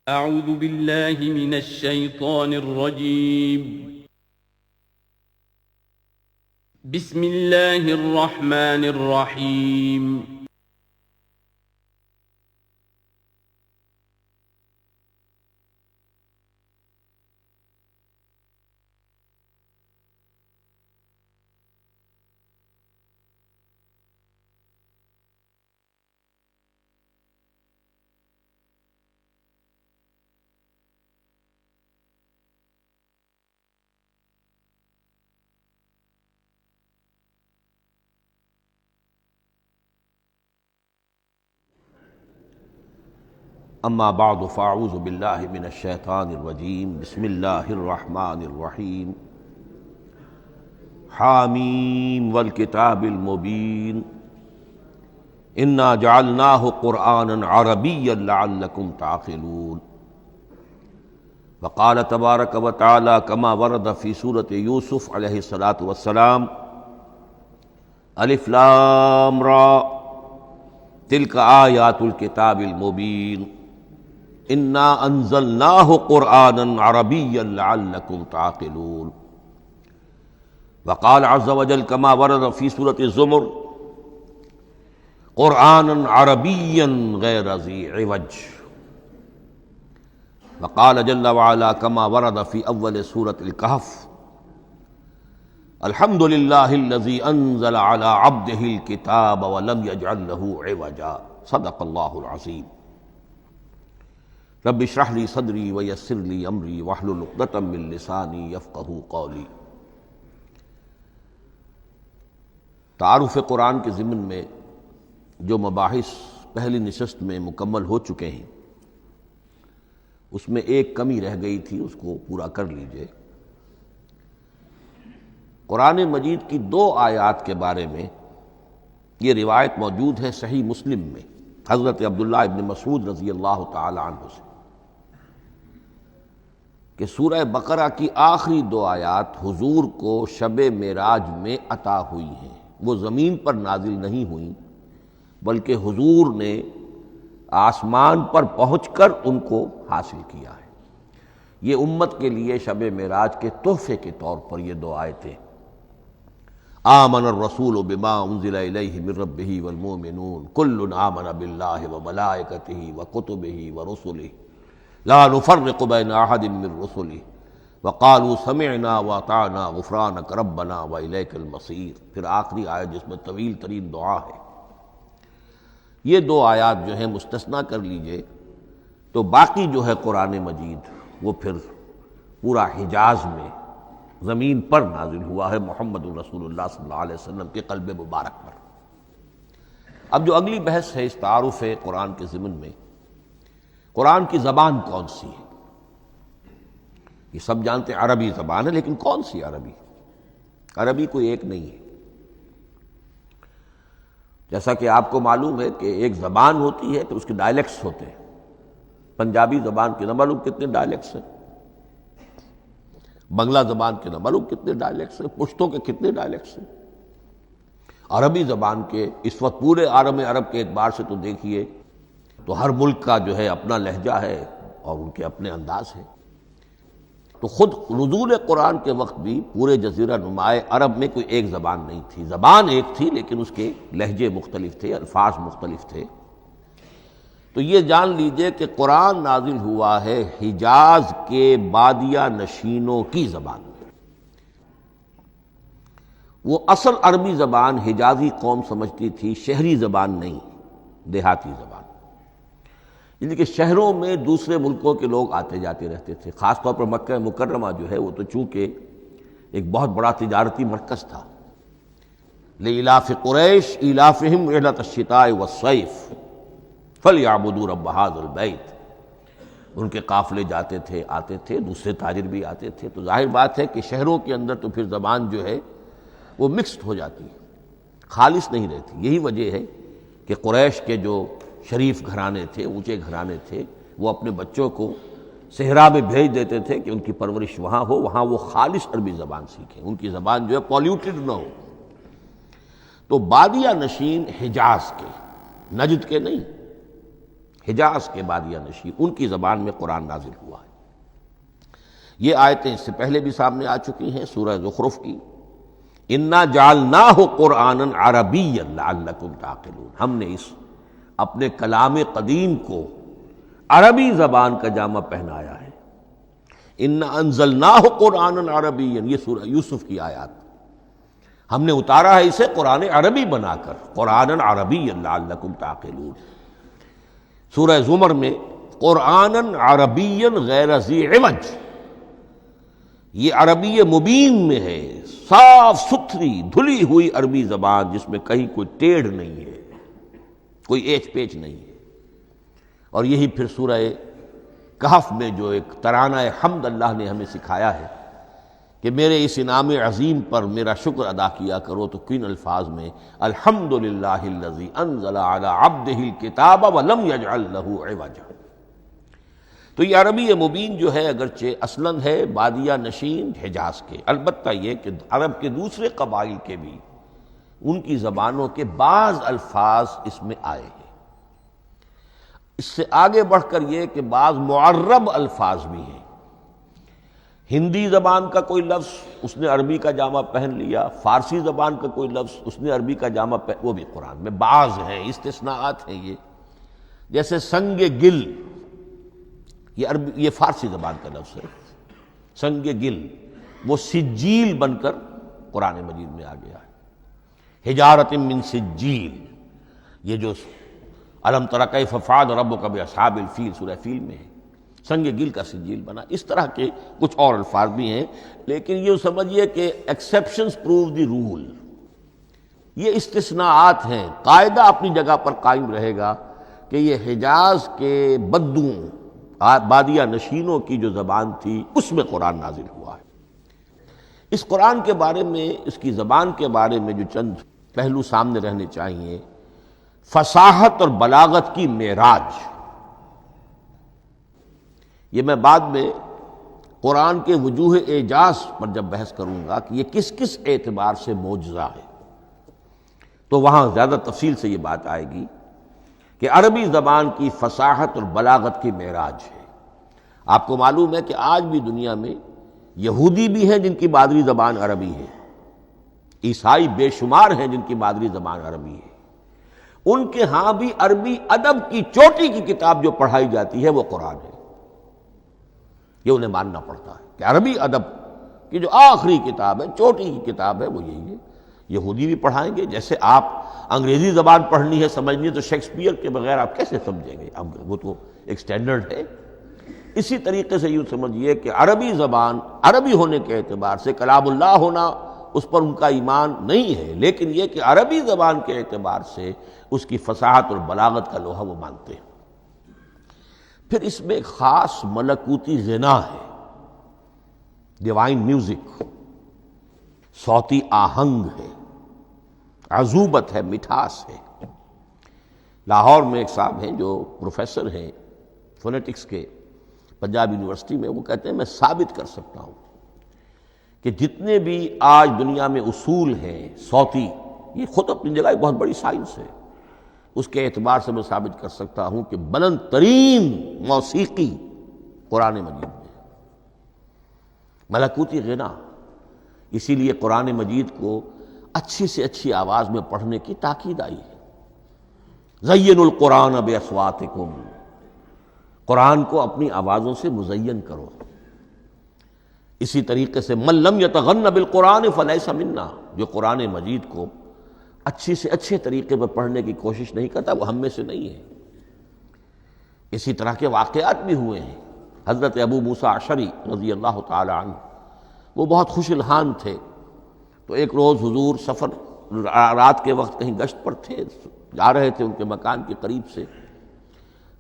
أعوذ بالله من الشيطان الرجيم. بسم الله الرحمن الرحيم. اما بعد فاعوذ باللہ من الشیطان الرجیم بسم اللہ الرحمن الرحیم حامیم والکتاب المبین انا جعلناہ قرآنا عربیا لعلکم تعقلون وقال تبارک وتعالی کما ورد فی سورۃ یوسف علیہ الصلاۃ والسلام الف لام را تلک آیات الکتاب المبین انا انزلناہ قرآنا عربیا لعلکم تعقلون وقال عز وجل کما ورد فی سورۃ الزمر قرآنا عربیا غیر ذی عوج وقال جل وعلا کما ورد فی اول سورۃ الکہف الحمد للہ الذی انزل علی عبدہ الکتاب ولم یجعل لہ عوجا صدق اللہ العظیم رب اشرح لی صدری ویسر لی امری واحلل عقدۃ من لسانی یفقہوا قولی۔ تعارف قرآن کے ضمن میں جو مباحث پہلی نشست میں مکمل ہو چکے ہیں اس میں ایک کمی رہ گئی تھی، اس کو پورا کر لیجئے۔ قرآن مجید کی 2 آیات کے بارے میں یہ روایت موجود ہے صحیح مسلم میں حضرت عبداللہ ابن مسعود رضی اللہ تعالی عنہ سے کہ سورہ بقرہ کی آخری 2 آیات حضور کو شب معراج میں عطا ہوئی ہیں، وہ زمین پر نازل نہیں ہوئیں بلکہ حضور نے آسمان پر پہنچ کر ان کو حاصل کیا ہے۔ یہ امت کے لیے شب معراج کے تحفے کے طور پر یہ 2 آیتیں آمن الرسول بما انزل الیہ من ربہ والمؤمنون کل آمن باللہ وملائکتہ وکتبہ ورسلہ لا نفرق بین احد من رسلہ وقالوا سمعنا واطعنا غفرانک ربنا والیک المصیر۔ پھر آخری آیت جس میں طویل ترین دعا ہے۔ یہ 2 آیات جو ہیں مستثنیٰ کر لیجئے تو باقی جو ہے قرآن مجید وہ پھر پورا حجاز میں زمین پر نازل ہوا ہے محمد رسول اللہ صلی اللہ علیہ وسلم کے قلب مبارک پر۔ اب جو اگلی بحث ہے اس تعارف قرآن کے ضمن میں، قرآن کی زبان کون سی ہے؟ یہ سب جانتے ہیں عربی زبان ہے، لیکن کون سی عربی؟ عربی کوئی ایک نہیں ہے۔ جیسا کہ آپ کو معلوم ہے کہ ایک زبان ہوتی ہے تو اس کے ڈائلیکٹس ہوتے ہیں۔ پنجابی زبان کے نہ معلوم کتنے ڈائلیکٹس ہیں، بنگلہ زبان کے نہ معلوم کتنے ڈائلیکٹس ہیں، پشتو کے کتنے ڈائلیکٹس ہیں۔ عربی زبان کے اس وقت پورے عالم عرب کے اعتبار سے تو دیکھیے تو ہر ملک کا جو ہے اپنا لہجہ ہے اور ان کے اپنے انداز ہے۔ تو خود نزول قرآن کے وقت بھی پورے جزیرہ نمائے عرب میں کوئی ایک زبان نہیں تھی، زبان ایک تھی لیکن اس کے لہجے مختلف تھے، الفاظ مختلف تھے۔ تو یہ جان لیجئے کہ قرآن نازل ہوا ہے حجاز کے بادیہ نشینوں کی زبان میں۔ وہ اصل عربی زبان حجازی قوم سمجھتی تھی، شہری زبان نہیں، دیہاتی زبان، یعنی کہ شہروں میں دوسرے ملکوں کے لوگ آتے جاتے رہتے تھے۔ خاص طور پر مکہ مکرمہ جو ہے وہ تو چونکہ ایک بہت بڑا تجارتی مرکز تھا۔ لإلاف قریش ایلافہم رحلۃ الشتاء والصیف فلیعبدوا رب ھذا البیت۔ ان کے قافلے جاتے تھے، آتے تھے، دوسرے تاجر بھی آتے تھے، تو ظاہر بات ہے کہ شہروں کے اندر تو پھر زبان جو ہے وہ مکسڈ ہو جاتی ہے، خالص نہیں رہتی۔ یہی وجہ ہے کہ قریش کے جو شریف گھرانے تھے، اونچے گھرانے تھے، وہ اپنے بچوں کو صحرا میں بھیج دیتے تھے کہ ان کی پرورش وہاں ہو، وہاں وہ خالص عربی زبان سیکھیں، ان کی زبان جو ہے پولیوٹڈ نہ ہو۔ تو بادیہ نشین حجاز کے، نجد کے نہیں، حجاز کے بادیہ نشین، ان کی زبان میں قرآن نازل ہوا ہے۔ یہ آیتیں اس سے پہلے بھی سامنے آ چکی ہیں سورہ زخرف کی، انا جعلناہ قرآنا عربیا لعلکم تعقلون، ہم نے اس اپنے کلام قدیم کو عربی زبان کا جامہ پہنایا ہے۔ انا انزلناہ قرآنا عربیا، یہ سورہ یوسف کی آیات، ہم نے اتارا ہے اسے قرآن عربی بنا کر، قرآنا عربیا لعلکم تعقلون۔ سورہ زمر میں قرآنا عربیا غیر ذی عوج، یہ عربی مبین میں ہے، صاف ستھری دھلی ہوئی عربی زبان جس میں کہیں کوئی ٹیڑھ نہیں ہے، کوئی ایچ پیچ نہیں ہے۔ اور یہی پھر سورہ کہف میں جو ایک ترانہ حمد اللہ نے ہمیں سکھایا ہے کہ میرے اس انعام عظیم پر میرا شکر ادا کیا کرو، تو کن الفاظ میں الحمدللہ الذی انزل علی عبدہ الکتاب ولم یجعل لہ عوجا۔ تو یہ عربی مبین جو ہے اگرچہ اصلاً ہے بادیہ نشین حجاز کے، البتہ یہ کہ عرب کے دوسرے قبائل کے بھی ان کی زبانوں کے بعض الفاظ اس میں آئے ہیں۔ اس سے آگے بڑھ کر یہ کہ بعض معرب الفاظ بھی ہیں، ہندی زبان کا کوئی لفظ اس نے عربی کا جامہ پہن لیا، فارسی زبان کا کوئی لفظ اس نے عربی کا جامہ پہن، وہ بھی قرآن میں بعض ہیں، استثناءات ہیں یہ۔ جیسے سنگ گل، یہ فارسی زبان کا لفظ ہے، سنگ گل، وہ سجیل بن کر قرآن مجید میں آ گیا ہے۔ حجارۃ من سجیل، یہ جو الم تر کیف فعل ربک باصحاب الفیل سورہ فیل میں ہے، سنگ گل کا سجیل بنا۔ اس طرح کے کچھ اور الفاظ بھی ہیں، لیکن یہ سمجھیے کہ ایکسیپشنز پروو دی رول، یہ استثناءات ہیں، قاعدہ اپنی جگہ پر قائم رہے گا کہ یہ حجاز کے بدوؤں بادیہ نشینوں کی جو زبان تھی اس میں قرآن نازل ہوا ہے۔ اس قرآن کے بارے میں، اس کی زبان کے بارے میں جو چند پہلو سامنے رہنے چاہیے، فصاحت اور بلاغت کی معراج، یہ میں بعد میں قرآن کے وجوہ اعجاز پر جب بحث کروں گا کہ یہ کس کس اعتبار سے معجزہ ہے، تو وہاں زیادہ تفصیل سے یہ بات آئے گی کہ عربی زبان کی فصاحت اور بلاغت کی معراج ہے۔ آپ کو معلوم ہے کہ آج بھی دنیا میں یہودی بھی ہیں جن کی مادری زبان عربی ہے، عیسائی بے شمار ہیں جن کی مادری زبان عربی ہے، ان کے ہاں بھی عربی ادب کی چوٹی کی کتاب جو پڑھائی جاتی ہے وہ قرآن ہے۔ یہ انہیں ماننا پڑتا ہے کہ عربی ادب کی جو آخری کتاب ہے، چوٹی کی کتاب ہے، وہ یہی ہے۔ یہودی بھی پڑھائیں گے، جیسے آپ انگریزی زبان پڑھنی ہے سمجھنی ہے تو شیکسپیئر کے بغیر آپ کیسے سمجھیں گے، اب وہ تو ایک سٹینڈرڈ ہے۔ اسی طریقے سے یوں سمجھیے کہ عربی زبان عربی ہونے کے اعتبار سے کلام اللہ ہونا اس پر ان کا ایمان نہیں ہے، لیکن یہ کہ عربی زبان کے اعتبار سے اس کی فصاحت اور بلاغت کا لوہا وہ مانتے ہیں۔ پھر اس میں ایک خاص ملکوتی غنا ہے، ڈیوائن میوزک، صوتی آہنگ ہے، عذوبت ہے، مٹھاس ہے۔ لاہور میں ایک صاحب ہیں جو پروفیسر ہیں فونیٹکس کے پنجاب یونیورسٹی میں، وہ کہتے ہیں میں ثابت کر سکتا ہوں کہ جتنے بھی آج دنیا میں اصول ہیں صوتی، یہ خود اپنی جگہ ایک بہت بڑی سائنس ہے، اس کے اعتبار سے میں ثابت کر سکتا ہوں کہ بلند ترین موسیقی قرآن مجید میں ہے، ملکوتی غنا۔ اسی لیے قرآن مجید کو اچھی سے اچھی آواز میں پڑھنے کی تاکید آئی ہے۔ زینوا القرآن باصواتکم، قرآن کو اپنی آوازوں سے مزین کرو۔ اسی طریقے سے من لم یتغن بالقرآن فلیس منا، جو قرآن مجید کو اچھی سے اچھے طریقے پر پڑھنے کی کوشش نہیں کرتا وہ ہم میں سے نہیں ہے۔ اسی طرح کے واقعات بھی ہوئے ہیں۔ حضرت ابو موسیٰ اشعری رضی اللہ تعالی عنہ، وہ بہت خوش الحان تھے، تو ایک روز حضور سفر رات کے وقت کہیں گشت پر تھے، جا رہے تھے ان کے مکان کے قریب سے،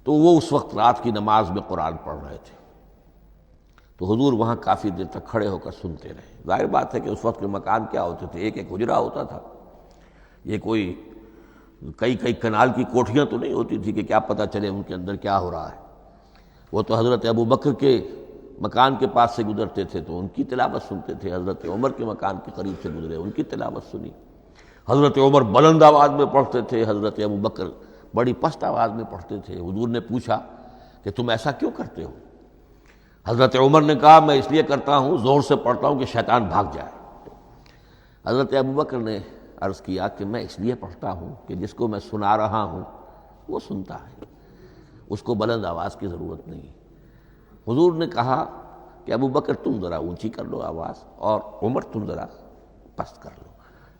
تو وہ اس وقت رات کی نماز میں قرآن پڑھ رہے تھے، تو حضور وہاں کافی دیر تک کھڑے ہو کر سنتے رہے۔ ظاہر بات ہے کہ اس وقت کے مکان کیا ہوتے تھے، ایک ایک حجرہ ہوتا تھا، یہ کوئی کئی کنال کی کوٹھیاں تو نہیں ہوتی تھی کہ کیا پتہ چلے ان کے اندر کیا ہو رہا ہے۔ وہ تو حضرت ابو بکر کے مکان کے پاس سے گزرتے تھے تو ان کی تلاوت سنتے تھے، حضرت عمر کے مکان کے قریب سے گزرے ان کی تلاوت سنی، حضرت عمر بلند آواز میں پڑھتے تھے، حضرت ابو بکر بڑی پست آواز میں پڑھتے تھے۔ حضور نے پوچھا کہ تم ایسا کیوں کرتے ہو؟ حضرت عمر نے کہا میں اس لیے کرتا ہوں، زور سے پڑھتا ہوں کہ شیطان بھاگ جائے۔ حضرت ابوبکر نے عرض کیا کہ میں اس لیے پڑھتا ہوں کہ جس کو میں سنا رہا ہوں وہ سنتا ہے، اس کو بلند آواز کی ضرورت نہیں۔ حضور نے کہا کہ ابوبکر تم ذرا اونچی کر لو آواز، اور عمر تم ذرا پست کر لو،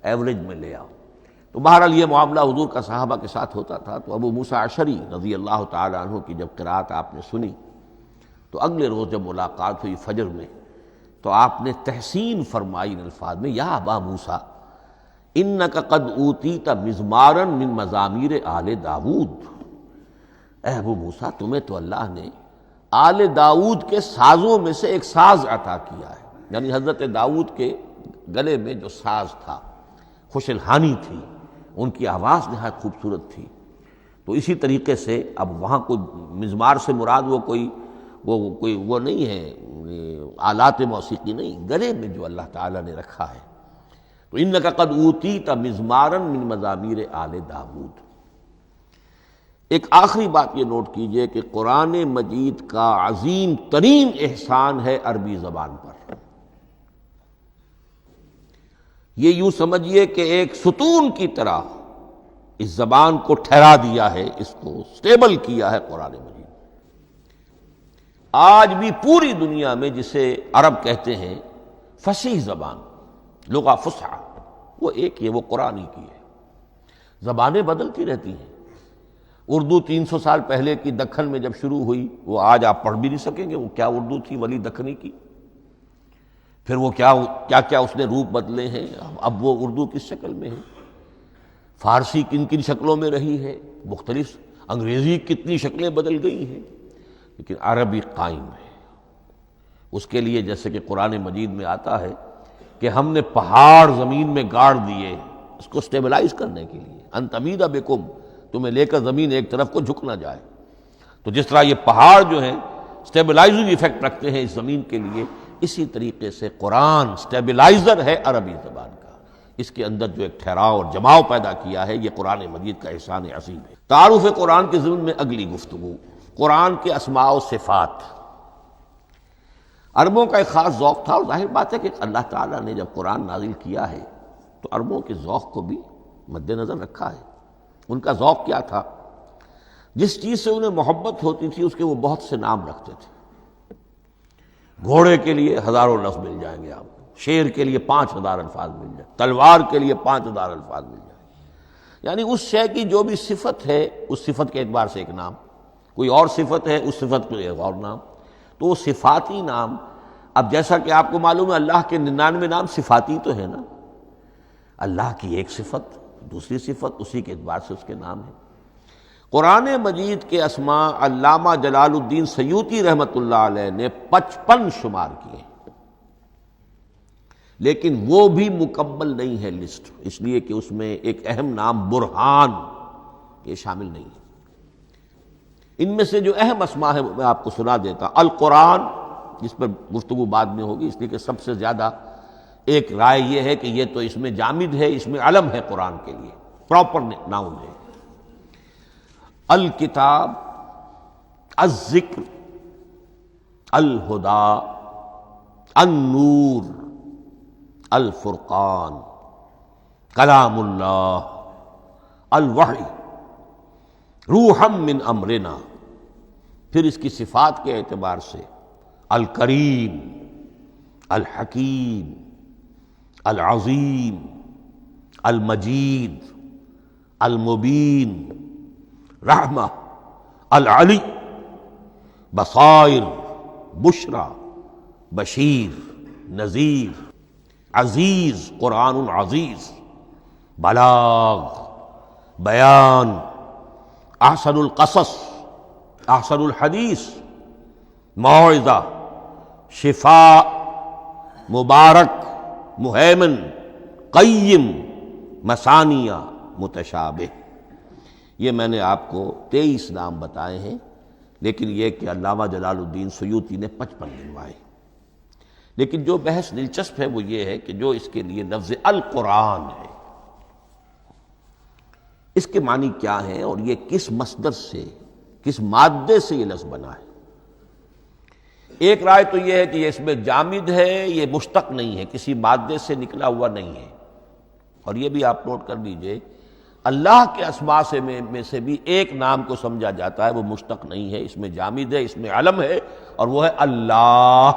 ایوریج میں لے آؤ۔ تو بہرحال یہ معاملہ حضور کا صحابہ کے ساتھ ہوتا تھا۔ تو ابو موسیٰ اشعری رضی اللہ تعالی عنہ کی جب قرأت آپ نے سنی تو اگلے روز جب ملاقات ہوئی فجر میں تو آپ نے تحسین فرمائی ان الفاظ میں، یا ابا موسیٰ انک قد اوتیت مزمارا من مزامیر آل داود، اے ابو موسیٰ تمہیں تو اللہ نے آل داود کے سازوں میں سے ایک ساز عطا کیا ہے، یعنی حضرت داود کے گلے میں جو ساز تھا، خوش الحانی تھی، ان کی آواز نہایت خوبصورت تھی۔ تو اسی طریقے سے اب وہاں کوئی مزمار سے مراد وہ نہیں ہے آلات موسیقی نہیں، گلے میں جو اللہ تعالیٰ نے رکھا ہے۔ تو انک قد اوتیت مزمارا من مزامیر آل داود۔ ایک آخری بات یہ نوٹ کیجئے کہ قرآن مجید کا عظیم ترین احسان ہے عربی زبان پر۔ یہ یوں سمجھیے کہ ایک ستون کی طرح اس زبان کو ٹھہرا دیا ہے، اس کو سٹیبل کیا ہے قرآن مجید۔ آج بھی پوری دنیا میں جسے عرب کہتے ہیں فصیح زبان، لغہ فصحی، وہ ایک ہے، وہ قرآن ہی کی ہے۔ زبانیں بدلتی رہتی ہیں۔ اردو 300 سال پہلے کی دکن میں جب شروع ہوئی، وہ آج آپ پڑھ بھی نہیں سکیں گے وہ کیا اردو تھی ولی دکنی کی، پھر وہ کیا اس نے روپ بدلے ہیں، اب وہ اردو کس شکل میں ہے، فارسی کن کن شکلوں میں رہی ہے، مختلف انگریزی کتنی شکلیں بدل گئی ہیں، لیکن عربی قائم ہے۔ اس کے لیے جیسے کہ قرآن مجید میں آتا ہے کہ ہم نے پہاڑ زمین میں گاڑ دیے اس کو سٹیبلائز کرنے کے لیے، ان تمید بکم، تمہیں لے کر زمین ایک طرف کو جھک نہ جائے۔ تو جس طرح یہ پہاڑ جو ہیں سٹیبلائزنگ ایفیکٹ رکھتے ہیں اس زمین کے لیے، اسی طریقے سے قرآن سٹیبلائزر ہے عربی زبان کا۔ اس کے اندر جو ایک ٹھہراؤ اور جماؤ پیدا کیا ہے، یہ قرآن مجید کا احسان عظیم ہے۔ تعارف قرآن کے ضمن میں اگلی گفتگو، قرآن کے اسماء و صفات۔ عربوں کا ایک خاص ذوق تھا، اور ظاہر بات ہے کہ اللہ تعالیٰ نے جب قرآن نازل کیا ہے تو عربوں کے ذوق کو بھی مد نظر رکھا ہے۔ ان کا ذوق کیا تھا؟ جس چیز سے انہیں محبت ہوتی تھی اس کے وہ بہت سے نام رکھتے تھے۔ گھوڑے کے لیے ہزاروں لفظ مل جائیں گے آپ کو، شیر کے لیے 5000 الفاظ مل جائیں، تلوار کے لیے 5000 الفاظ مل جائیں گے۔ یعنی اس شے کی جو بھی صفت ہے اس صفت کے اعتبار سے ایک نام، کوئی اور صفت ہے اس صفت کے ایک اور نام، تو وہ صفاتی نام۔ اب جیسا کہ آپ کو معلوم ہے اللہ کے 99 نام صفاتی تو ہے نا، اللہ کی ایک صفت دوسری صفت، اسی کے اعتبار سے اس کے نام ہیں۔ قرآن مجید کے اسماء علامہ جلال الدین سیوطی رحمۃ اللہ علیہ نے 55 شمار کیے، لیکن وہ بھی مکمل نہیں ہے لسٹ، اس لیے کہ اس میں ایک اہم نام برہان یہ شامل نہیں ہے۔ ان میں سے جو اہم اسماء ہے میں آپ کو سنا دیتا۔ القرآن، جس پر گفتگو بعد میں ہوگی، اس لیے کہ سب سے زیادہ ایک رائے یہ ہے کہ یہ تو اس میں جامد ہے، اس میں علم ہے قرآن کے لیے، پراپر ناؤن ہے۔ الکتاب، الذکر، الہدی، النور، الفرقان، کلام اللہ، الوحی، روحا من امرنا۔ پھر اس کی صفات کے اعتبار سے الکریم، الحکیم، العظیم، المجید، المبین، رحمہ، العلی، بصائر، بشرا، بشیر، نذیر، عزیز، قرآن عزیز، بلاغ، بیان، احسن القصص، احسن الحدیث، موعظہ، شفاء، مبارک، مہیمن، قیم، مثانیہ، متشابہ۔ یہ میں نے آپ کو 23 نام بتائے ہیں، لیکن یہ کہ علامہ جلال الدین سیوطی نے 55 گنوائے۔ لیکن جو بحث دلچسپ ہے وہ یہ ہے کہ جو اس کے لیے لفظ القرآن ہے، اس کے معنی کیا ہیں اور یہ کس مصدر سے، کس مادے سے یہ لفظ بنا ہے؟ ایک رائے تو یہ ہے کہ یہ اس میں جامد ہے، یہ مشتق نہیں ہے، کسی مادے سے نکلا ہوا نہیں ہے۔ اور یہ بھی آپ نوٹ کر لیجئے، اللہ کے اسماء میں سے بھی ایک نام کو سمجھا جاتا ہے، وہ مشتق نہیں ہے، اس میں جامد ہے، اس میں علم ہے، اور وہ ہے اللہ۔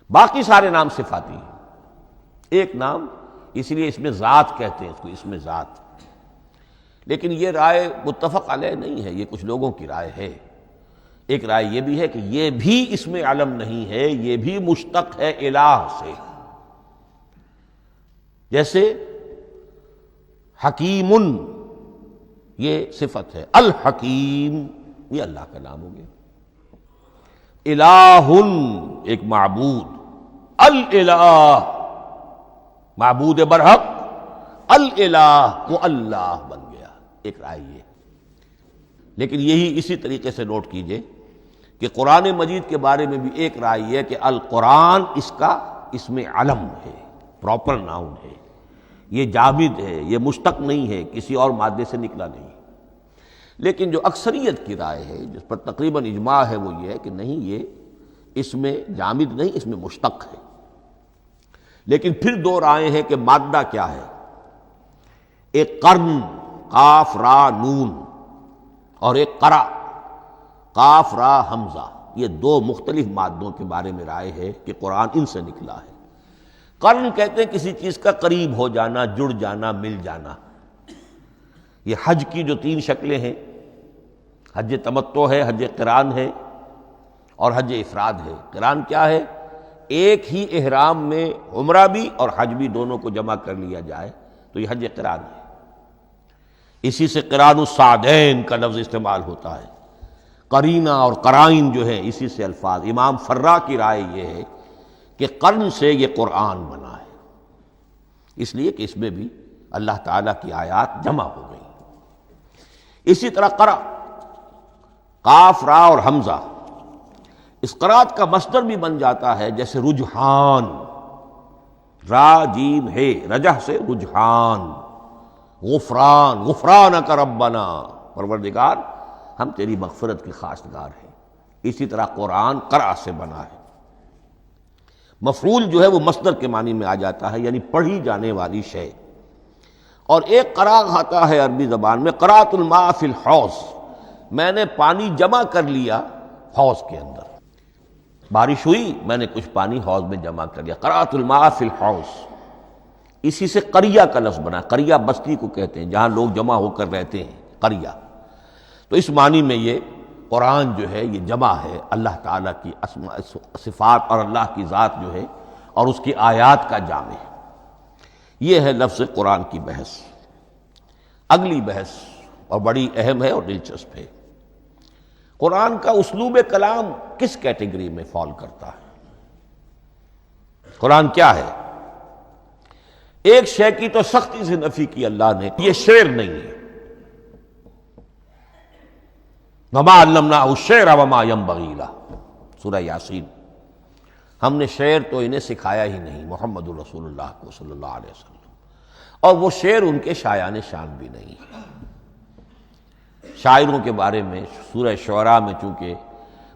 باقی سارے نام صفاتی ہیں، ایک نام، اس لیے اس میں ذات کہتے ہیں، اس کو اس میں ذات۔ لیکن یہ رائے متفق علیہ نہیں ہے، یہ کچھ لوگوں کی رائے ہے۔ ایک رائے یہ بھی ہے کہ یہ بھی اس میں علم نہیں ہے، یہ بھی مشتق ہے الہ سے۔ جیسے حکیم، یہ صفت ہے، الحکیم یہ اللہ کا نام ہو گیا۔ الہ ایک معبود، الالہ معبود برحق، الالہ وہ اللہ بن گیا، ایک رائے یہ۔ لیکن یہی اسی طریقے سے نوٹ کیجئے کہ قرآن مجید کے بارے میں بھی ایک رائے یہ ہے کہ القرآن اس میں علم ہے، پراپر ناؤن ہے، یہ جامد ہے، یہ مشتق نہیں ہے، کسی اور مادے سے نکلا نہیں۔ لیکن جو اکثریت کی رائے ہے، جس پر تقریباً اجماع ہے، وہ یہ ہے کہ نہیں، یہ اس میں جامد نہیں، اس میں مشتق ہے۔ لیکن پھر دو رائے ہیں کہ مادہ کیا ہے۔ ایک قرن، قاف را نون، اور ایک قرا، قاف را حمزہ، یہ دو مختلف مادوں کے بارے میں رائے ہے کہ قرآن ان سے نکلا ہے۔ قرن کہتے ہیں کسی چیز کا قریب ہو جانا، جڑ جانا، مل جانا۔ یہ حج کی جو تین شکلیں ہیں، حج تمتع ہے، حج قران ہے، اور حج افراد ہے۔ قران کیا ہے؟ ایک ہی احرام میں عمرہ بھی اور حج بھی دونوں کو جمع کر لیا جائے تو یہ حج قران ہے۔ اسی سے قران الصعدین کا لفظ استعمال ہوتا ہے۔ قرینہ اور قرائن جو ہے اسی سے الفاظ۔ امام فرا کی رائے یہ ہے کہ قرن سے یہ قرآن بنا ہے، اس لیے کہ اس میں بھی اللہ تعالیٰ کی آیات جمع ہو گئی۔ اسی طرح قرأ، قاف را اور حمزہ، اس قرات کا مصدر بھی بن جاتا ہے، جیسے رجحان، را جیم ہے، رجح سے رجحان۔ غفران، غفرانک ربنا، پروردگار ہم تیری مغفرت کے خواستگار ہیں۔ اسی طرح قرآن قرأ سے بنا ہے۔ مفعول جو ہے وہ مصدر کے معنی میں آ جاتا ہے، یعنی پڑھی جانے والی شے۔ اور ایک قرأ آتا ہے عربی زبان میں، قرأت الماء فی الحوض، میں نے پانی جمع کر لیا حوض کے اندر۔ بارش ہوئی، میں نے کچھ پانی حوض میں جمع کر لیا، قرأت الماء فی الحوض۔ اسی سے قریہ کا لفظ بنا، قریہ بستی کو کہتے ہیں جہاں لوگ جمع ہو کر رہتے ہیں، قریہ۔ تو اس معنی میں یہ قرآن جو ہے یہ جمع ہے اللہ تعالیٰ کی اسماء صفات اور اللہ کی ذات جو ہے اور اس کی آیات کا جامع ہے۔ یہ ہے لفظ قرآن کی بحث۔ اگلی بحث اور بڑی اہم ہے اور دلچسپ ہے، قرآن کا اسلوب کلام کس کیٹیگری میں فال کرتا ہے؟ قرآن کیا ہے؟ ایک شے کی تو سختی سے نفی کی اللہ نے، یہ شعر نہیں ہے۔ وما علمناہ الشعر وما ينبغی لہ، سورہ یاسین۔ ہم نے شعر تو انہیں سکھایا ہی نہیں، محمد الرسول اللہ کو صلی اللہ علیہ وسلم، اور وہ شعر ان کے شایان شان بھی نہیں۔ شاعروں کے بارے میں سورہ شعراء میں چونکہ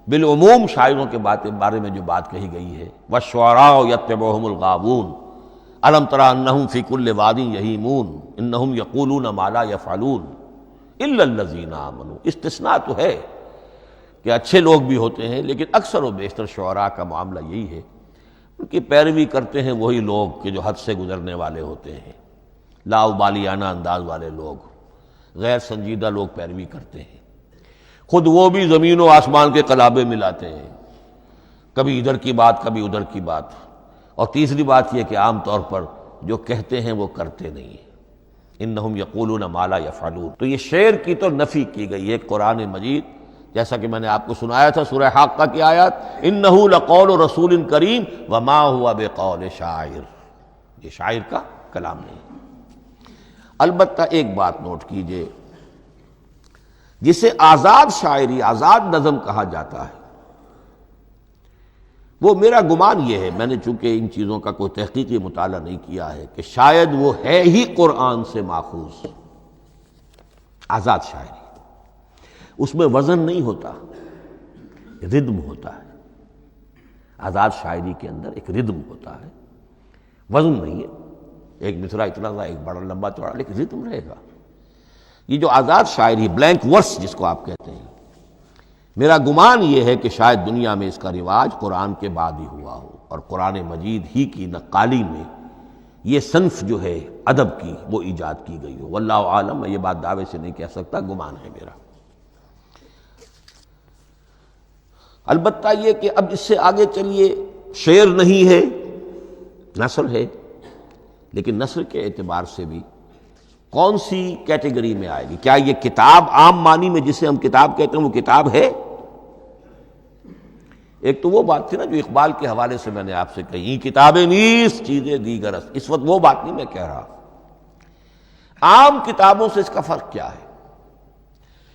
بالعموم شاعروں کے بارے میں جو بات کہی گئی ہے، وَالشُّعَرَاءُ يَتَّبِعُهُمُ الْغَاوُونَ أَلَمْ تَرَ أَنَّهُمْ فِي كُلِّ وَادٍ يَهِيمُونَ إِنَّهُمْ يَقُولُونَ مَا لَا يَفْعَلُونَ إِلَّا الَّذِينَ آمَنُوا۔ استثناء تو ہے کہ اچھے لوگ بھی ہوتے ہیں، لیکن اکثر و بیشتر شعراء کا معاملہ یہی ہے، ان کی پیروی کرتے ہیں وہی لوگ کہ جو حد سے گزرنے والے ہوتے ہیں، لاؤبالیانہ انداز والے لوگ، غیر سنجیدہ لوگ پیروی کرتے ہیں۔ خود وہ بھی زمین و آسمان کے قلابے ملاتے ہیں، کبھی ادھر کی بات کبھی ادھر کی بات۔ اور تیسری بات یہ کہ عام طور پر جو کہتے ہیں وہ کرتے نہیں ہیں، انہم یقولون ما لا یفعلون۔ تو یہ شعر کی تو نفی کی گئی ہے قرآن مجید، جیسا کہ میں نے آپ کو سنایا تھا سورہ حاقہ کی آیات، انہ لقول رسول کریم وما هو بقول شاعر، یہ شاعر کا کلام نہیں۔ البتہ ایک بات نوٹ کیجئے، جسے آزاد شاعری، آزاد نظم کہا جاتا ہے، وہ میرا گمان یہ ہے، میں نے چونکہ ان چیزوں کا کوئی تحقیقی مطالعہ نہیں کیا ہے، کہ شاید وہ ہے ہی قرآن سے ماخوذ آزاد شاعری۔ اس میں وزن نہیں ہوتا، ردم ہوتا ہے۔ آزاد شاعری کے اندر ایک ردم ہوتا ہے، وزن نہیں ہے۔ ایک مصرع اتنا سا، ایک بڑا لمبا چوڑا، لیکن ردم رہے گا۔ یہ جو آزاد شاعری، بلینک ورس جس کو آپ کہتے ہیں، میرا گمان یہ ہے کہ شاید دنیا میں اس کا رواج قرآن کے بعد ہی ہوا ہو، اور قرآن مجید ہی کی نقالی میں یہ صنف جو ہے ادب کی وہ ایجاد کی گئی ہو۔ واللہ عالم، میں یہ بات دعوے سے نہیں کہہ سکتا، گمان ہے میرا۔ البتہ یہ کہ اب اس سے آگے چلیے، شعر نہیں ہے، نثر ہے، لیکن نثر کے اعتبار سے بھی کون سی کیٹیگری میں آئے گی؟ کیا یہ کتاب عام معنی میں جسے ہم کتاب کہتے ہیں وہ کتاب ہے؟ ایک تو وہ بات تھی نا جو اقبال کے حوالے سے میں نے آپ سے کہی، کتابیں نیست چیزیں دیگر است، اس وقت وہ بات نہیں میں کہہ رہا۔ عام کتابوں سے اس کا فرق کیا ہے؟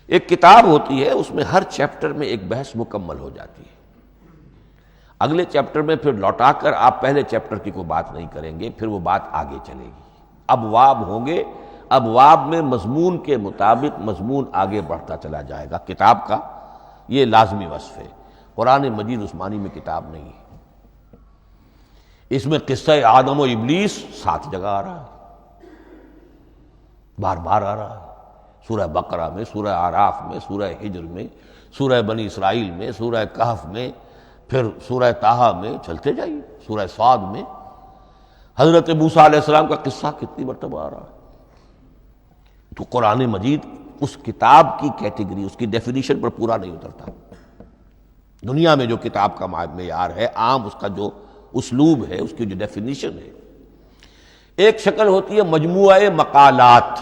ایک کتاب ہوتی ہے، اس میں ہر چیپٹر میں ایک بحث مکمل ہو جاتی ہے، اگلے چیپٹر میں پھر لوٹا کر آپ پہلے چیپٹر کی کوئی بات نہیں کریں گے، پھر وہ بات آگے چلے گی، ابواب ہوں گے، ابواب میں مضمون کے مطابق مضمون آگے بڑھتا چلا جائے گا۔ کتاب کا یہ لازمی وصف ہے۔ قرآن مجید عثمانی میں کتاب نہیں ہے، اس میں قصہ آدم و ابلیس 7 جگہ آ رہا ہے، بار بار آ رہا ہے، سورہ بقرہ میں، سورہ اعراف میں، سورہ ہجر میں، سورہ بنی اسرائیل میں، سورہ کہف میں، پھر سورہ طٰہٰ میں، چلتے جائیے، سورہ صاد میں حضرت موسیٰ علیہ السلام کا قصہ کتنی مرتبہ آ رہا ہے۔ تو قرآن مجید اس کتاب کی کیٹیگری، اس کی ڈیفینیشن پر پورا نہیں اترتا۔ دنیا میں جو کتاب کا معیار ہے، عام اس کا جو اسلوب ہے، اس کی جو ڈیفینیشن ہے، ایک شکل ہوتی ہے مجموعہ مقالات،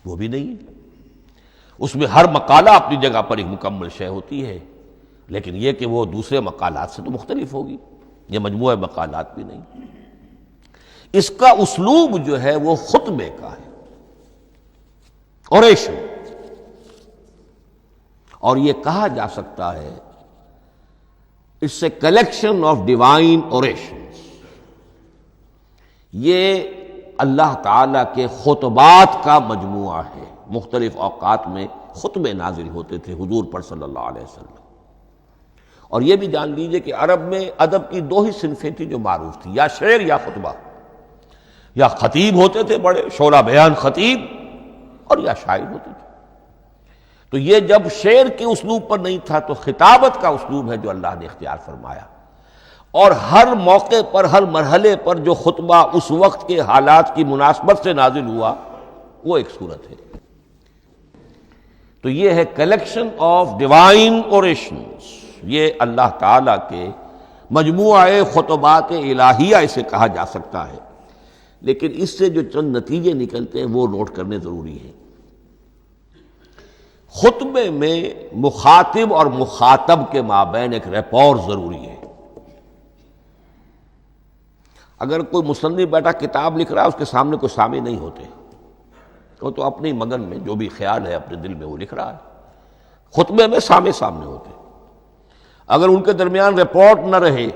وہ بھی نہیں ہے۔ اس میں ہر مقالہ اپنی جگہ پر ایک مکمل شے ہوتی ہے، لیکن یہ کہ وہ دوسرے مقالات سے تو مختلف ہوگی، یہ مجموعہ مقالات بھی نہیں۔ اس کا اسلوب جو ہے وہ خطبے کا ہے، اوریشن، اور یہ کہا جا سکتا ہے it's a collection of divine orations. یہ اللہ تعالیٰ کے خطبات کا مجموعہ ہے۔ مختلف اوقات میں خطبے نازل ہوتے تھے حضور پر صلی اللہ علیہ وسلم۔ اور یہ بھی جان لیجئے کہ عرب میں ادب کی 2 ہی صنفیں تھیں جو معروف تھیں، یا شعر یا خطبہ، یا خطیب ہوتے تھے بڑے شعرا بیان خطیب، اور یا شاعر ہوتے تھے۔ تو یہ جب شعر کے اسلوب پر نہیں تھا تو خطابت کا اسلوب ہے جو اللہ نے اختیار فرمایا، اور ہر موقع پر، ہر مرحلے پر جو خطبہ اس وقت کے حالات کی مناسبت سے نازل ہوا وہ ایک صورت ہے۔ تو یہ ہے کلیکشن آف ڈیوائن اوریشنز، یہ اللہ تعالیٰ کے مجموعہ خطبات الہیہ اسے کہا جا سکتا ہے۔ لیکن اس سے جو چند نتیجے نکلتے ہیں وہ نوٹ کرنے ضروری ہیں۔ خطبے میں مخاطب اور مخاطب کے مابین ایک ریپور ضروری ہے۔ اگر کوئی مصنف بیٹا کتاب لکھ رہا ہے، اس کے سامنے کوئی سامع نہیں ہوتے، وہ تو اپنی مگن میں جو بھی خیال ہے اپنے دل میں وہ لکھ رہا ہے۔ خطبے میں سامنے ہوتے، اگر ان کے درمیان رپورٹ نہ رہے،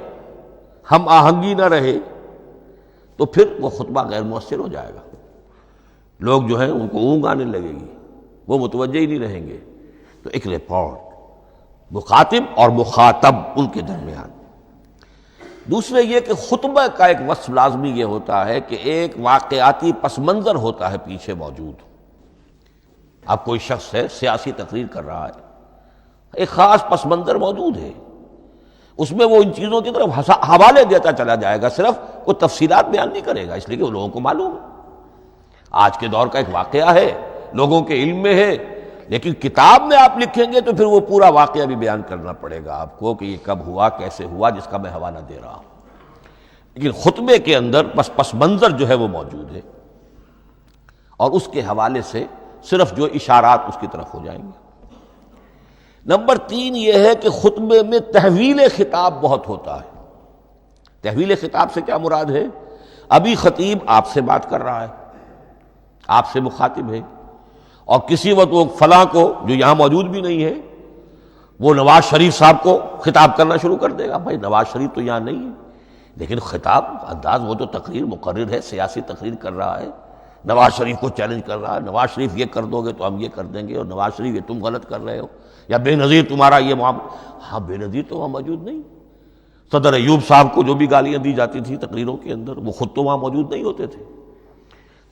ہم آہنگی نہ رہے، تو پھر وہ خطبہ غیر مؤثر ہو جائے گا۔ لوگ جو ہیں ان کو اونگ آنے لگے گی، وہ متوجہ ہی نہیں رہیں گے۔ تو ایک رپورٹ مخاطب اور مخاطب ان کے درمیان۔ دوسرے یہ کہ خطبہ کا ایک وصف لازمی یہ ہوتا ہے کہ ایک واقعاتی پس منظر ہوتا ہے پیچھے موجود۔ اب کوئی شخص ہے سیاسی تقریر کر رہا ہے، ایک خاص پس منظر موجود ہے، اس میں وہ ان چیزوں کی طرف حوالے دیتا چلا جائے گا، صرف وہ تفصیلات بیان نہیں کرے گا، اس لیے کہ وہ لوگوں کو معلوم ہے آج کے دور کا ایک واقعہ ہے، لوگوں کے علم میں ہے۔ لیکن کتاب میں آپ لکھیں گے تو پھر وہ پورا واقعہ بھی بیان کرنا پڑے گا آپ کو کہ یہ کب ہوا، کیسے ہوا، جس کا میں حوالہ دے رہا ہوں۔ لیکن خطبے کے اندر پس منظر جو ہے وہ موجود ہے، اور اس کے حوالے سے صرف جو اشارات اس کی طرف ہو جائیں گے۔ نمبر 3 یہ ہے کہ خطبے میں تحویل خطاب بہت ہوتا ہے۔ تحویل خطاب سے کیا مراد ہے؟ ابھی خطیب آپ سے بات کر رہا ہے، آپ سے مخاطب ہے، اور کسی وقت وہ فلاں کو جو یہاں موجود بھی نہیں ہے وہ نواز شریف صاحب کو خطاب کرنا شروع کر دے گا. بھائی نواز شریف تو یہاں نہیں ہے، لیکن خطاب انداز وہ تو تقریر مقرر ہے، سیاسی تقریر کر رہا ہے، نواز شریف کو چیلنج کر رہا ہے. نواز شریف یہ کر دو گے تو ہم یہ کر دیں گے، اور نواز شریف یہ تم غلط کر رہے ہو، یا بے نظیر تمہارا یہ معاملہ. ہاں بے نظیر تو وہاں موجود نہیں. صدر ایوب صاحب کو جو بھی گالیاں دی جاتی تھی تقریروں کے اندر، وہ خود تو وہاں موجود نہیں ہوتے تھے.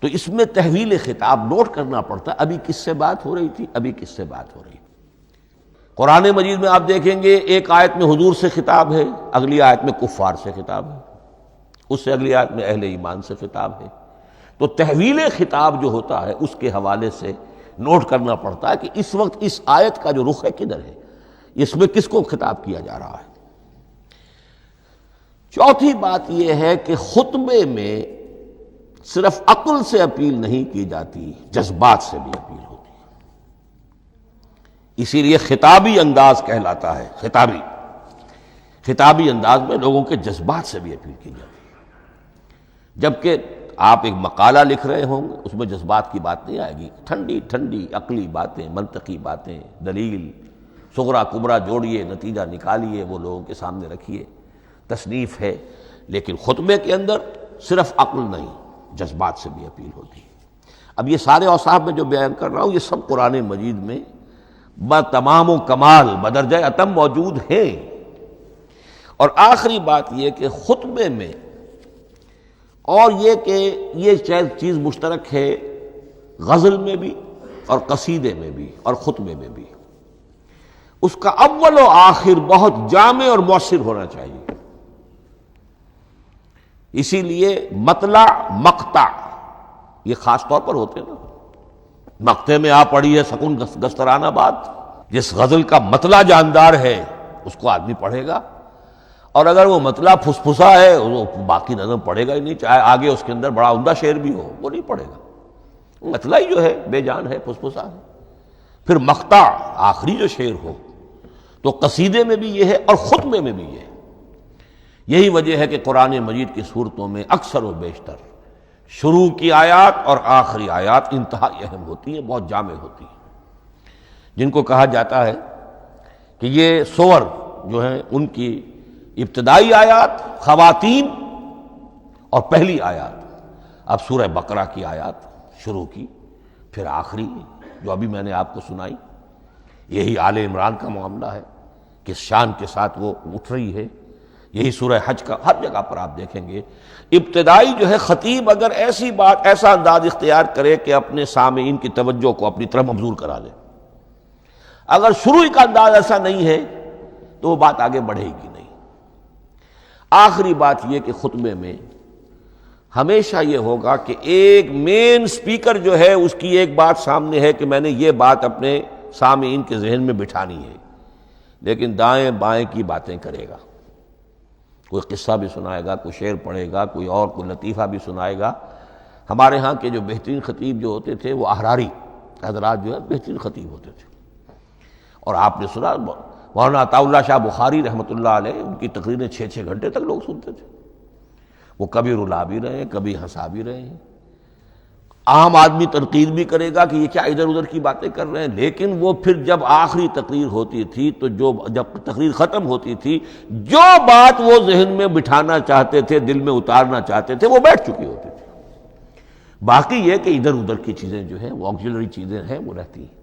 تو اس میں تحویل خطاب نوٹ کرنا پڑتا. ابھی کس سے بات ہو رہی تھی، ابھی کس سے بات ہو رہی تھی. قرآن مجید میں آپ دیکھیں گے ایک آیت میں حضور سے خطاب ہے، اگلی آیت میں کفار سے خطاب ہے، اس سے اگلی آیت میں اہل ایمان سے خطاب ہے. تو تحویل خطاب جو ہوتا ہے اس کے حوالے سے نوٹ کرنا پڑتا ہے کہ اس وقت اس آیت کا جو رخ ہے کدھر ہے، اس میں کس کو خطاب کیا جا رہا ہے. چوتھی بات یہ ہے کہ خطبے میں صرف عقل سے اپیل نہیں کی جاتی، جذبات سے بھی اپیل ہوتی ہے. اسی لیے خطابی انداز کہلاتا ہے. خطابی انداز میں لوگوں کے جذبات سے بھی اپیل کی جاتی ہے. جبکہ آپ ایک مقالہ لکھ رہے ہوں گے، اس میں جذبات کی بات نہیں آئے گی. ٹھنڈی ٹھنڈی عقلی باتیں، منطقی باتیں، دلیل صغرا کبرا جوڑیے، نتیجہ نکالیے، وہ لوگوں کے سامنے رکھیے. تصنیف ہے. لیکن خطبے کے اندر صرف عقل نہیں، جذبات سے بھی اپیل ہوتی ہے. اب یہ سارے اوصاف میں جو بیان کر رہا ہوں یہ سب قرآن مجید میں بتمام و کمال بدرجہ اتم موجود ہیں. اور آخری بات یہ کہ خطبے میں، اور یہ کہ یہ چیز مشترک ہے غزل میں بھی اور قصیدے میں بھی اور خطبے میں بھی، اس کا اول و آخر بہت جامع اور مؤثر ہونا چاہیے. اسی لیے مطلع مقطع یہ خاص طور پر ہوتے ہیں نا. مقطع میں آ پڑی ہے سکون گسترانہ بات، جس غزل کا مطلع جاندار ہے اس کو آدمی پڑھے گا. اور اگر وہ مطلع پھسپھسا ہے وہ باقی نظم پڑھے گا ہی نہیں، چاہے آگے اس کے اندر بڑا عمدہ شعر بھی ہو وہ نہیں پڑھے گا. مطلع ہی جو ہے بے جان ہے، پھسپھسا ہے. پھر مقطع آخری جو شعر ہو. تو قصیدے میں بھی یہ ہے اور خطبے میں بھی یہ ہے. یہی وجہ ہے کہ قرآن مجید کی صورتوں میں اکثر و بیشتر شروع کی آیات اور آخری آیات انتہائی اہم ہوتی ہیں، بہت جامع ہوتی ہیں، جن کو کہا جاتا ہے کہ یہ سور جو ہیں ان کی ابتدائی آیات، خواتین اور پہلی آیات. اب سورہ بقرہ کی آیات شروع کی، پھر آخری جو ابھی میں نے آپ کو سنائی، یہی آل عمران کا معاملہ ہے، کس شان کے ساتھ وہ اٹھ رہی ہے. یہی سورہ حج کا ہر جگہ پر آپ دیکھیں گے ابتدائی جو ہے خطیب اگر ایسی بات، ایسا انداز اختیار کرے کہ اپنے سامعین کی توجہ کو اپنی طرف مبذول کرا لے، اگر شروع کا انداز ایسا نہیں ہے تو وہ بات آگے بڑھے گی نہیں. آخری بات یہ کہ خطبے میں ہمیشہ یہ ہوگا کہ ایک مین سپیکر جو ہے اس کی ایک بات سامنے ہے کہ میں نے یہ بات اپنے سامعین کے ذہن میں بٹھانی ہے، لیکن دائیں بائیں کی باتیں کرے گا. کوئی قصہ بھی سنائے گا، کوئی شعر پڑھے گا، کوئی اور کوئی لطیفہ بھی سنائے گا. ہمارے ہاں کے جو بہترین خطیب جو ہوتے تھے وہ احراری حضرات جو ہے بہترین خطیب ہوتے تھے. اور آپ نے سنا مولانا عطا اللہ شاہ بخاری رحمۃ اللہ علیہ، ان کی تقریریں 6 گھنٹے تک لوگ سنتے تھے. وہ کبھی رلا بھی رہے ہیں، کبھی ہنسا بھی رہے ہیں. عام آدمی تنقید بھی کرے گا کہ یہ کیا ادھر ادھر کی باتیں کر رہے ہیں، لیکن وہ پھر جب آخری تقریر ہوتی تھی تو جب تقریر ختم ہوتی تھی، جو بات وہ ذہن میں بٹھانا چاہتے تھے، دل میں اتارنا چاہتے تھے، وہ بیٹھ چکی ہوتی تھی. باقی یہ کہ ادھر ادھر کی چیزیں جو ہیں وہ آکسیلری چیزیں ہیں وہ رہتی ہیں.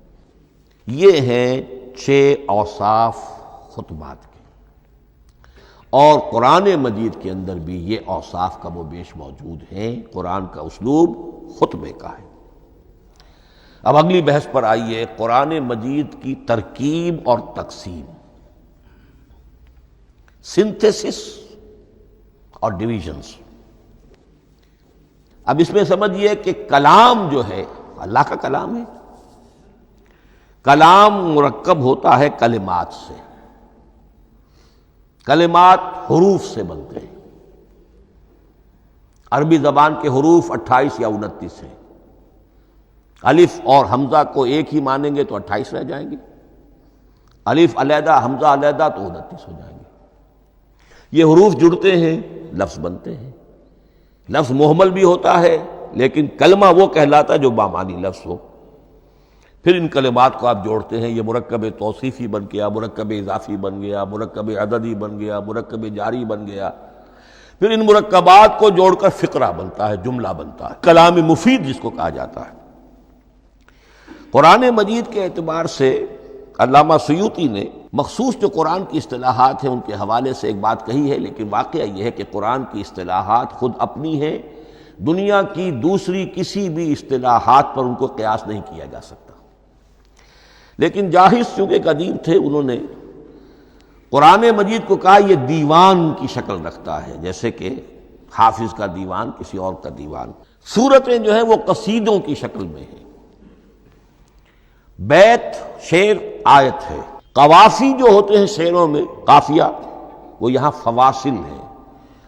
یہ ہیں 6 اوصاف خطبات کے، اور قرآن مجید کے اندر بھی یہ اوصاف کم و بیش موجود ہیں. قرآن کا اسلوب خطبے کا ہے. اب اگلی بحث پر آئیے، قرآن مجید کی ترکیب اور تقسیم، سنتھیسس اور ڈویژنز. اب اس میں سمجھیے کہ کلام جو ہے اللہ کا کلام ہے. کلام مرکب ہوتا ہے کلمات سے. کلمات حروف سے بنتے ہیں. عربی زبان کے حروف 28 یا 29 ہیں. الف اور حمزہ کو ایک ہی مانیں گے تو 28 رہ جائیں گے. الف علیحدہ حمزہ علیحدہ تو 29 ہو جائیں گے. یہ حروف جڑتے ہیں، لفظ بنتے ہیں. لفظ محمل بھی ہوتا ہے لیکن کلمہ وہ کہلاتا ہے جو بامانی لفظ ہو. پھر ان کلمات کو آپ جوڑتے ہیں، یہ مرکب توصیفی بن گیا، مرکب اضافی بن گیا، مرکب عددی بن گیا، مرکب جاری بن گیا، پھر ان مرکبات کو جوڑ کر فقرہ بنتا ہے، جملہ بنتا ہے، کلام مفید جس کو کہا جاتا ہے۔ قرآن مجید کے اعتبار سے علامہ سیوطی نے مخصوص جو قرآن کی اصطلاحات ہیں ان کے حوالے سے ایک بات کہی ہے، لیکن واقعہ یہ ہے کہ قرآن کی اصطلاحات خود اپنی ہیں، دنیا کی دوسری کسی بھی اصطلاحات پر ان کو قیاس نہیں کیا جا سکتا۔ لیکن جاہز چونکہ قدیم تھے، انہوں نے قرآن مجید کو کہا یہ دیوان کی شکل رکھتا ہے، جیسے کہ حافظ کا دیوان کسی اور کا دیوان۔ سورتیں جو ہیں وہ قصیدوں کی شکل میں ہیں، بیت شعر آیت ہے، قوافی جو ہوتے ہیں شعروں میں قافیہ وہ یہاں فواصل ہیں،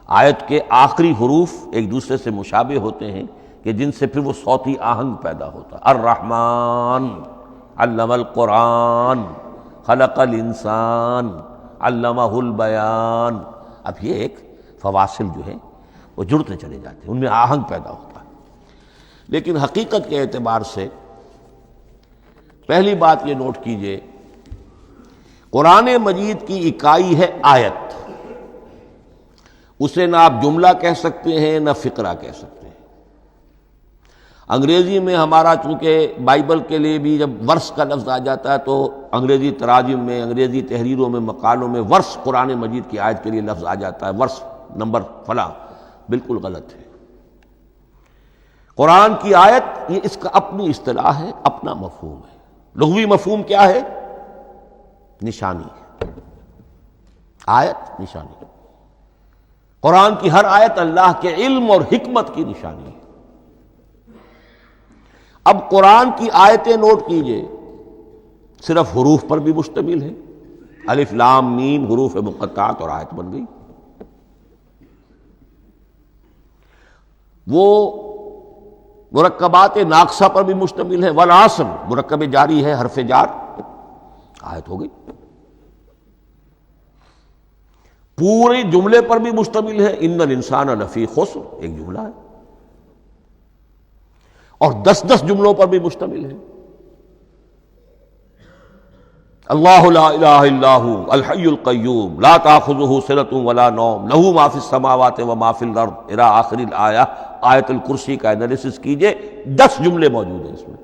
آیت کے آخری حروف ایک دوسرے سے مشابہ ہوتے ہیں کہ جن سے پھر وہ صوتی آہنگ پیدا ہوتا ہے۔ الرحمن علم القرآن خلق الانسان علمہ البیان، اب یہ ایک فواصل جو ہیں وہ جڑتے چلے جاتے ہیں، ان میں آہنگ پیدا ہوتا ہے۔ لیکن حقیقت کے اعتبار سے پہلی بات یہ نوٹ کیجئے، قرآن مجید کی اکائی ہے آیت، اسے نہ آپ جملہ کہہ سکتے ہیں نہ فقرہ کہہ سکتے ہیں۔ انگریزی میں ہمارا چونکہ بائبل کے لیے بھی جب ورس کا لفظ آ جاتا ہے تو انگریزی تراجم میں، انگریزی تحریروں میں، مقالوں میں ورس قرآن مجید کی آیت کے لیے لفظ آ جاتا ہے، ورس نمبر فلاں، بالکل غلط ہے۔ قرآن کی آیت یہ اس کا اپنی اصطلاح ہے، اپنا مفہوم ہے۔ لغوی مفہوم کیا ہے؟ نشانی، آیت نشانی۔ قرآن کی ہر آیت اللہ کے علم اور حکمت کی نشانی ہے۔ اب قرآن کی آیتیں نوٹ کیجئے، صرف حروف پر بھی مشتمل ہے، الف لام میم حروف مقطعات اور آیت بن گئی۔ وہ مرکبات ناقصہ پر بھی مشتمل ہے، والعصر مرکب جاری ہے، حرف جار، آیت ہو گئی۔ پورے جملے پر بھی مشتمل ہے، ان الانسان لفی خسر، ایک جملہ ہے، اور 10 جملوں پر بھی مشتمل ہے۔ اللہ لا الہ الا ھو الحی القیوم لا تاخذہ سنۃ ولا نوم لہ ما فی السماوات و ما فی الارض الی آخر الآیہ۔ آیت الکرسی کا انالیسس کیجئے، 10 جملے موجود ہیں اس میں۔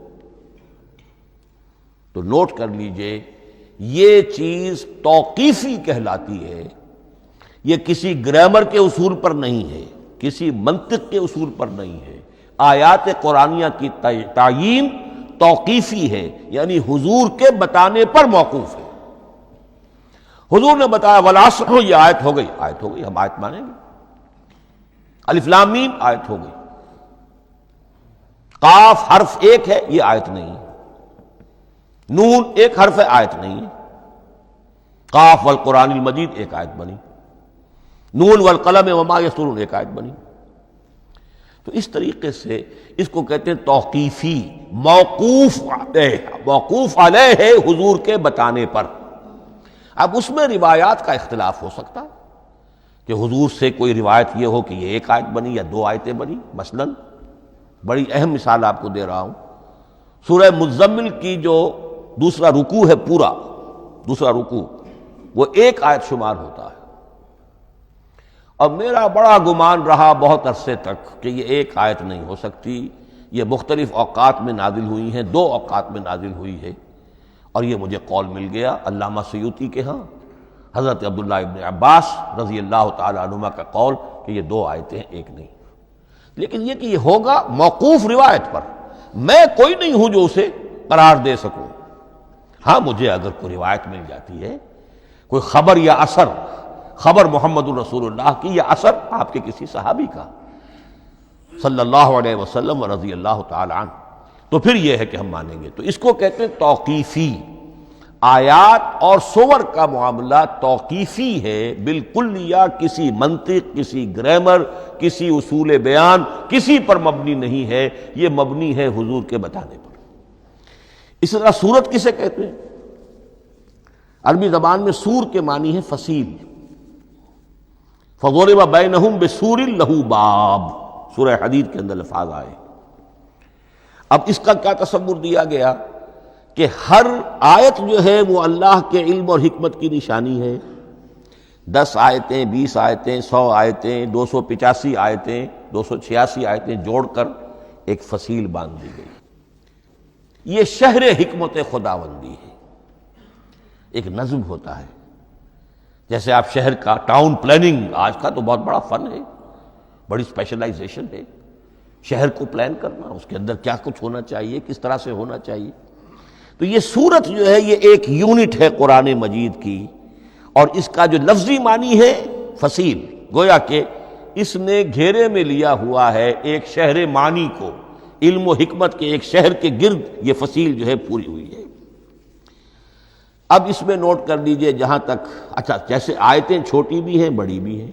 تو نوٹ کر لیجئے، یہ چیز توقیفی کہلاتی ہے، یہ کسی گرامر کے اصول پر نہیں ہے، کسی منطق کے اصول پر نہیں ہے۔ آیات قرآنیہ کی تعیین توقیفی ہے، یعنی حضور کے بتانے پر موقوف ہے۔ حضور نے بتایا والعصر، یہ آیت ہو گئی، آیت ہو گئی، ہم آیت مانیں گے۔ الف لام میم آیت ہو گئی۔ قاف حرف ایک ہے، یہ آیت نہیں ہے۔ نون ایک حرف ہے، آیت نہیں ہے۔ قاف والقرآن المجید ایک آیت بنی، نون والقلم وما یسطرون ایک آیت بنی۔ تو اس طریقے سے اس کو کہتے ہیں توقیفی، موقوف علیہ ہے حضور کے بتانے پر۔ اب اس میں روایات کا اختلاف ہو سکتا ہے کہ حضور سے کوئی روایت یہ ہو کہ یہ ایک آیت بنی یا 2 آیتیں بنی۔ مثلا بڑی اہم مثال آپ کو دے رہا ہوں، سورہ مزمل کی جو دوسرا رکوع ہے، پورا دوسرا رکوع، وہ ایک آیت شمار ہوتا ہے۔ اور میرا بڑا گمان رہا بہت عرصے تک کہ یہ ایک آیت نہیں ہو سکتی، یہ مختلف اوقات میں نازل ہوئی ہیں، 2 اوقات میں نازل ہوئی ہے۔ اور یہ مجھے قول مل گیا علامہ سیوطی کے ہاں، حضرت عبداللہ ابن عباس رضی اللہ تعالی عنہما کا قول کہ یہ 2 آیتیں ایک نہیں۔ لیکن یہ کہ یہ ہوگا موقوف روایت پر، میں کوئی نہیں ہوں جو اسے قرار دے سکوں۔ ہاں مجھے اگر کوئی روایت مل جاتی ہے، کوئی خبر یا اثر، خبر محمد الرسول اللہ کی یا اثر آپ کے کسی صحابی کا صلی اللہ علیہ وسلم و رضی اللہ تعالی عنہ، تو پھر یہ ہے کہ ہم مانیں گے۔ تو اس کو کہتے ہیں توقیفی۔ آیات اور سور کا معاملہ توقیفی ہے بالکل، یا کسی منطق، کسی گرامر، کسی اصول بیان، کسی پر مبنی نہیں ہے، یہ مبنی ہے حضور کے بتانے پر۔ اس طرح سورت کسے کہتے ہیں؟ عربی زبان میں سور کے معنی ہے فصیل۔ فَضُرِبَ بَيْنَهُمْ بِسُورٍ لَهُ بَابٌ، سورہ حدید کے اندر الفاظ آئے۔ اب اس کا کیا تصور دیا گیا کہ ہر آیت جو ہے وہ اللہ کے علم اور حکمت کی نشانی ہے۔ 10 آیتیں، 20 آیتیں، 100 آیتیں، 285 آیتیں، 286 آیتیں جوڑ کر ایک فصیل باندھ دی گئی۔ یہ شہر حکمت خداوندی ہے۔ ایک نظم ہوتا ہے، جیسے آپ شہر کا ٹاؤن پلاننگ آج کا تو بہت بڑا فن ہے، بڑی اسپیشلائزیشن ہے، شہر کو پلان کرنا، اس کے اندر کیا کچھ ہونا چاہیے، کس طرح سے ہونا چاہیے۔ تو یہ سورت جو ہے یہ ایک یونٹ ہے قرآن مجید کی، اور اس کا جو لفظی معنی ہے فصیل، گویا کہ اس نے گھیرے میں لیا ہوا ہے ایک شہر معنی کو، علم و حکمت کے ایک شہر کے گرد یہ فصیل جو ہے پوری ہوئی ہے۔ اب اس میں نوٹ کر لیجئے جہاں تک، اچھا جیسے آیتیں چھوٹی بھی ہیں بڑی بھی ہیں،